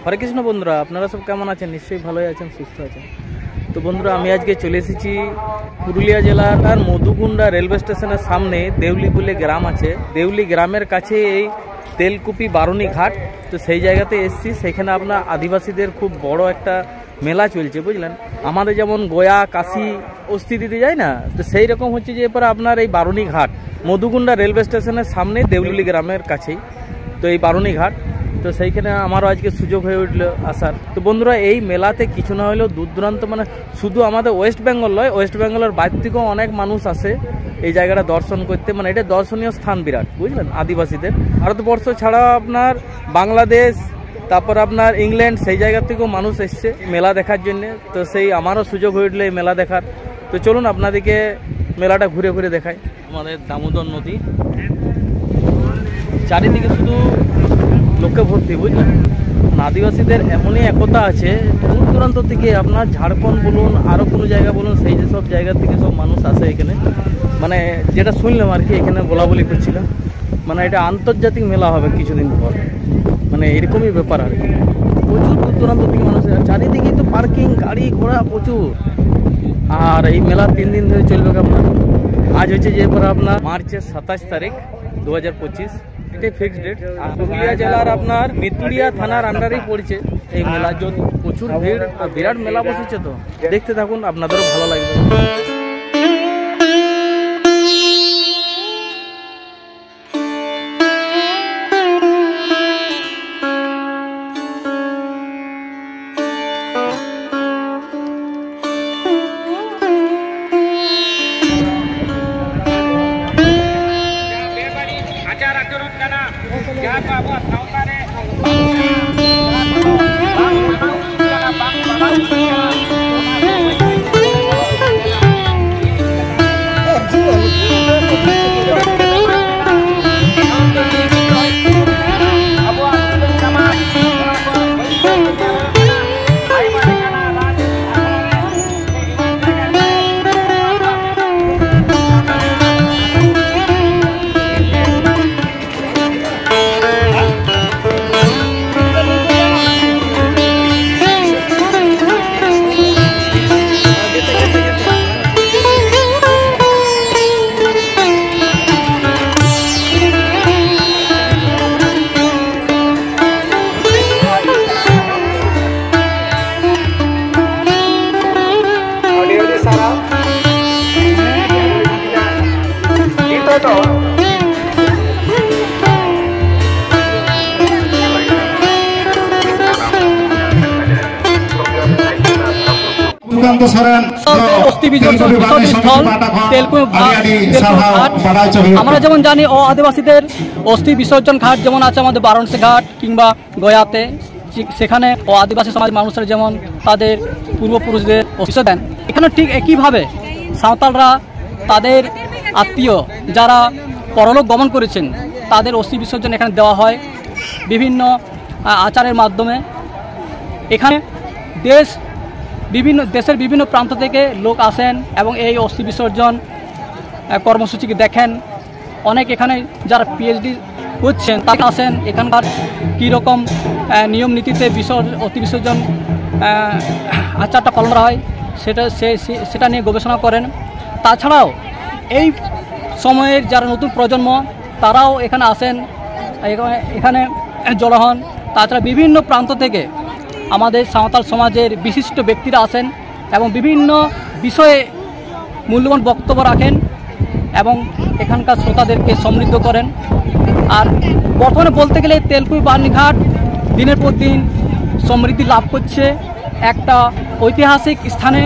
হরে কৃষ্ণ বন্ধুরা, আপনারা সব কেমন আছেন? নিশ্চয়ই ভালোই আছেন, সুস্থ আছেন। তো বন্ধুরা, আমি আজকে চলে এসেছি পুরুলিয়া জেলার মধুকুন্ডা রেলওয়ে স্টেশনের সামনে দেউলি বলে গ্রাম আছে। দেউলি গ্রামের কাছে এই তেলকুপি বারুনি ঘাট। তো সেই জায়গাতে এসেছি। সেখানে আপনার আদিবাসীদের খুব বড় একটা মেলা চলছে, বুঝলেন। আমাদের যেমন গয়া কাশি অস্থি দিতে যায় না, তো সেই রকম হচ্ছে যে এরপরে আপনার এই বারুনি ঘাট মধুকুন্ডা রেলওয়ে স্টেশনের সামনে দেউলি গ্রামের কাছেই তো এই বারুনি ঘাট। তো সেইখানে আমারও আজকে সুযোগ হয়ে উঠলো আসার। তো বন্ধুরা, এই মেলাতে কিছু না হলেও দূর দূরান্ত, মানে শুধু আমাদের ওয়েস্ট বেঙ্গল নয়, ওয়েস্ট বেঙ্গলের বাইরে থেকেও অনেক মানুষ আসে এই জায়গাটা দর্শন করতে। মানে এটা দর্শনীয় স্থান বিরাট, বুঝলেন, আদিবাসীদের। ভারতবর্ষ ছাড়াও আপনার বাংলাদেশ, তারপর আপনার ইংল্যান্ড, সেই জায়গা থেকেও মানুষ এসছে মেলা দেখার জন্য। তো সেই আমারও সুযোগ হয়ে উঠলো এই মেলা দেখার। তো চলুন আপনাদেরকে মেলাটা ঘুরে ঘুরে দেখাই। আমাদের দামোদর নদী, চারিদিকে শুধু লোকে ভর্তি, বুঝলেন। আদিবাসীদের এমনই একতা আছে, দূর দূরান্ত থেকে আপনার ঝাড়খণ্ড বলুন, আরও কোনো জায়গা বলুন, সেই যে সব জায়গা থেকে সব মানুষ আসে এখানে। মানে যেটা শুনলাম আর কি, এখানে বলা করছিল, মানে এটা আন্তর্জাতিক মেলা হবে কিছুদিন পর, মানে এরকমই ব্যাপার আর কি। প্রচুর দূর দূরান্ত থেকে মানুষ, চারিদিকেই তো পার্কিং, গাড়ি ঘোড়া প্রচুর। আর এই মেলা 3 দিন ধরে চলবে আপনার। আজ হচ্ছে যে পরে আপনার মার্চের 27 তারিখ 2025, এটাই ফিক্সড ডেট। আর পুরুলিয়া জেলার আপনার মিতুড়িয়া থানার আন্ডারেই পড়ছে এই মেলা। প্রচুর ভিড়, বিরাট মেলা বসেছে। তো দেখতে থাকুন, আপনাদেরও ভালো লাগবে। আমরা যেমন জানি আদিবাসীদের অস্থি বিসর্জন ঘাট যেমন আছে আমাদের বারাণসী ঘাট কিংবা গয়াতে, সেখানে আদিবাসী সমাজ মানুষেরা যেমন তাদের পূর্বপুরুষদের অস্থি দেন, এখানে ঠিক একইভাবে সাঁওতালরা তাদের আত্মীয় যারা পরলোক গমন করেছেন তাদের অস্থি বিসর্জন এখানে দেওয়া হয় বিভিন্ন আচারের মাধ্যমে। এখানে দেশের বিভিন্ন প্রান্ত থেকে লোক আসেন এবং এই অস্থি বিসর্জন কর্মসূচিকে দেখেন। অনেক এখানে যারা পিএইচডি করছেন তারা আসেন, এখানকার কীরকম নিয়ম নীতিতে অস্থি বিসর্জন আচারটা পালন করা হয় সেটা নিয়ে গবেষণা করেন। তাছাড়াও এই সময়ের যারা নতুন প্রজন্ম তারাও এখানে আসেন, এখানে জড়ো হন। তাছাড়া বিভিন্ন প্রান্ত থেকে আমাদের সাঁওতাল সমাজের বিশিষ্ট ব্যক্তিরা আসেন এবং বিভিন্ন বিষয়ে মূল্যবান বক্তব্য রাখেন এবং এখানকার শ্রোতাদেরকে সমৃদ্ধ করেন। আর বর্তমানে বলতে গেলে তেলকুপি বারুনি ঘাট দিনের পর দিন সমৃদ্ধি লাভ করছে, একটা ঐতিহাসিক স্থানে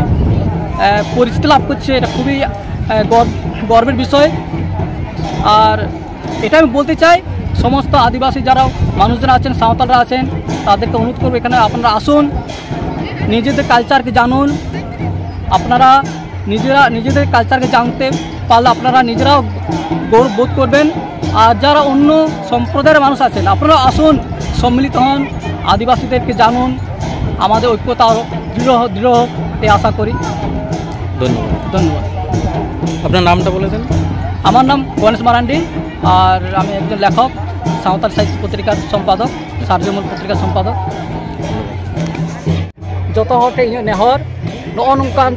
পরিচিতি লাভ করছে। এটা খুবই গর্বের বিষয়। আর এটা আমি বলতে চাই, সমস্ত আদিবাসী যারা মানুষজন আছেন, সাঁওতালরা আছেন, তাদেরকে অনুরোধ করবো এখানে আপনারা আসুন, নিজেদের কালচারকে জানুন। আপনারা নিজেদের কালচারকে জানতে পারলে আপনারা নিজেরাও গৌরব বোধ করবেন। আর যারা অন্য সম্প্রদায়ের মানুষ আছেন আপনারা আসুন, সম্মিলিত হন, আদিবাসীদেরকে জানুন, আমাদের ঐক্যতা আরও দৃঢ় এই আশা করি। ধন্যবাদ। আপনার নামটা বলে দেন। আমার নাম গণেশ মারান্ডি, আর আমি একজন লেখক, সাঁওতাল সাহিত্য পত্রিকার সম্পাদক, সার্জমূল পত্রিকার সম্পাদক। जोतो हर ठे इᱧ नेहर नो नोंकान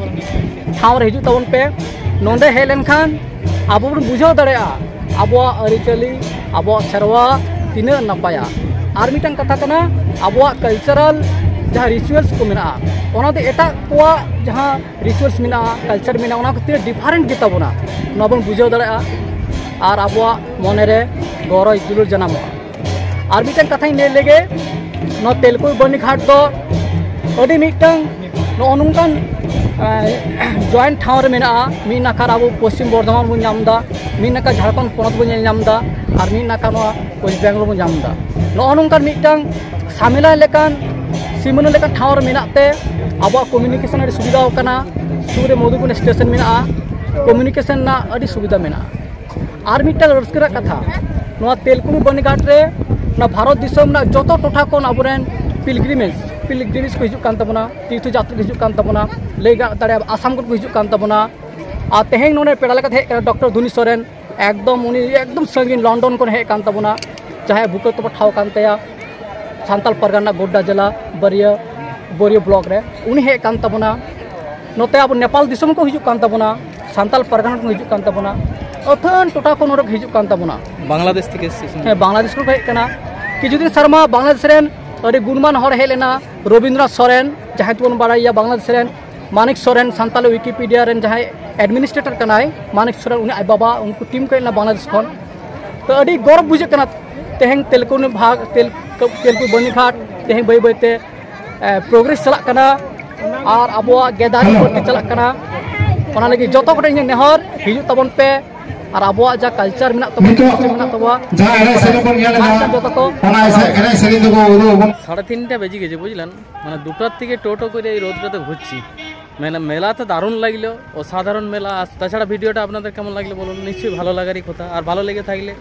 ठाव रे हिजु तबन पे नोंदे हे लेनखान आबो बन बुझाव दाड़ेया आबोआ अरिचली आबोआ सेरवा तिना नपाया आर मिटन कथा कना आबोआ कल्चरल जहाँ रिचुअल्स को मेना ओना दे एटा कोआ जहाँ रिचुअल्स मेना कल्चर मेना ओना को डिफरेंट गे ताबोना नो बन बुझाव दाड़ेया आर आबोआ मने रे गौरव दुलुर जनाम आर मिटन कथा ने लेगे नो तेलकुई बनी घाट दो अडी मिटन नो नोंकान जॉइंट ठाव रे मेना मी नाका आबो पश्चिम बर्धमान बन नामदा मी नाका झारखंड पनत बन नामदा आर मी नाका नो वेस्ट बेंगल बन नामदा नो नोंकान मिटन सामिला लेकान सीमन लेकान ठाव रे मेनाते आबो कम्युनिकेशन अडी सुविधा होकना सुर रे मधुबन स्टेशन मेना कम्युनिकेशन ना अडी सुविधा मेना आर मिटन रस्करा कथा नो तेलकुई बनी घाट रे ना भारत दिसम ना जोतो टोठा कोन आबोरेन पिलग्रिमेज को हिजुक कान तबना तीर्थ यात्रा हिजुक कान तबना लेगा दाड़े आसाम को हिजुक कान तबना आ तेहें नोने पेड़ा लेका हे डॉक्टर धुनी सोरेन एकदम संगीन लंडन को हे कान तबना चाहे भूकत तब ठाव कान तया सांताल परगना गोड्डा जिला बोरियो ब्लॉक रे उनी हे कान तबना नोते अब नेपाल दिसम को हिजुक कान तबना सांताल परगना को हिजुक कान तबना अथन टोटा को नोरक हिजुक कान तबना बांग्लादेश থেকে हे बांग्लादेश को हे कना किजुदिन शर्मा बांग्लादेश रेन अरे गुणमान हर हे लेना रविंद्रनाथ सोरेन जहाँ तुम बाड़ाइया बांग्लादेश रेन मानिक सोरेन सानताली विकिपीडिया रेन जहाँ एडमिनिस्ट्रेटर कनाय मानिक सोरेन उन्हें आई बाबा उनको टीम को बांग्लादेश खन तो अड़ी गौरव बुझे कना तेहें तेलकुई भाग तेलकुई बनी घाट तेहें बै बैते प्रोग्रेस चला कना और आबोआ गेदारी करते चला कना ओना लगी जोतो कोटे इन नेहर हिजु तबन पे और आबोआ जा कल्चर मेना तबो मेना तबो जहाँ एने सेरे पर गया लेना ओना ऐसे एने सेरे तो को 3:30 বেজে গেছে বুঝলেন মানে 2টার থেকে টোটো করে এই রোদটাতে ঘুরছি মানে মেলাতে দারুণ লাগলো অসাধারণ মেলা তাছাড়া ভিডিওটা আপনাদের কেমন লাগলো বলুন নিশ্চয়ই ভালো লাগারই কথা আর ভালো লেগে থাকলে